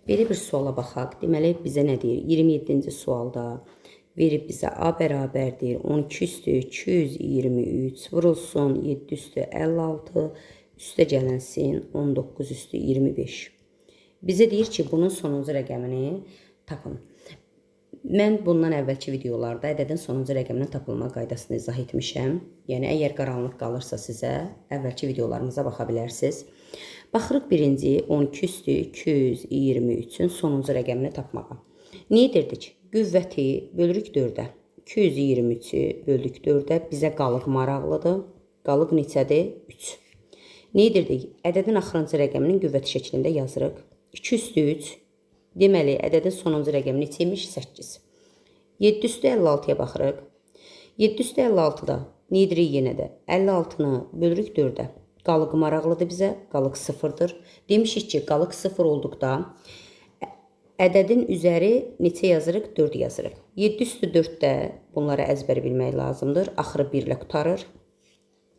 Belə bir suala baxaq. Deməli, bizə nə deyir? 27-ci sualda verib bizə A bərabərdir 12 üstü 223 vurulsun 7 üstü 56 üstə gələnsin 19 üstü 25. Bizə deyir ki, bunun sonuncu rəqəmini tapın. Mən bundan əvvəlki videolarda ədədin sonuncu rəqəminin tapılma qaydasını izah etmişəm. Yəni, əgər qaranlıq qalırsa sizə, əvvəlki videolarımıza baxa bilərsiniz. Baxırıq birinci 12 üstü 223-ün sonuncu rəqəmini tapmağa. Nə edirdik? Qüvvəti bölürük 4-ə. 223-ü böldük 4-ə. Bizə qalıq maraqlıdır. Qalıq neçədir? 3. Nə edirdik? Ədədin axırıncı rəqəminin qüvvəti şəklində yazırıq. 2 üstü 3. Deməli, ədədin sonuncu rəqəmi neçə imiş? 8. 7 üstü 56-ya baxırıq. 7 üstü 56-da nə edirik yenə də? 56-nı bölürük 4-ə. Qalıq maraqlıdır bizə. Qalıq 0-dır. Demişik ki, qalıq 0 olduqda ədədin üzəri neçə yazırıq? 4 yazırıq. 7 üstü 4-də bunları əzbər bilmək lazımdır. Axırı 1 ilə qutarır.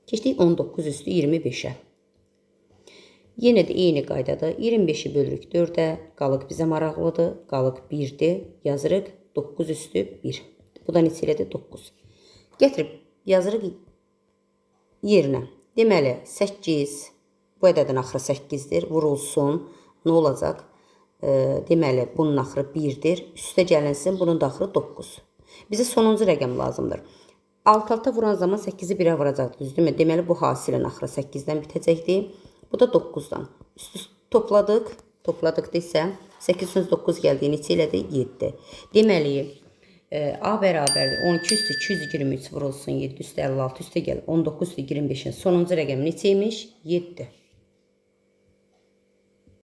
Keçdik 19 üstü 25-ə. Yenə də eyni qaydada 25-i bölürük 4-ə. Qalıq bizə maraqlıdır. Qalıq 1-dir. Yazırıq 9 üstü 1. Bu da neçə elədir? 9. Gətirib yazırıq yerinə. Deməli, 8, bu ədədin axırı 8-dir. Vurulsun. Nə olacaq? Deməli, bunun axırı 1-dir. Üstə gəlinsin, bunun da axırı 9. Bizə sonuncu rəqəm lazımdır. Alt-alta vuran zaman 8-i 1-ə vuracaqdır, düzdürmü? Deməli, bu hasilin axırı 8-dən bitəcəkdir. Bu da 9-dan. Üst topladıq. Topladıqda isə 8 9 gəldi. Neçə elədi? 7. Deməli, A bərabərdir 12 üstü 223 vurulsun 7 üstü 56 üstə gəl 19 üstü 25-in sonuncu rəqəmi neçə imiş? 7.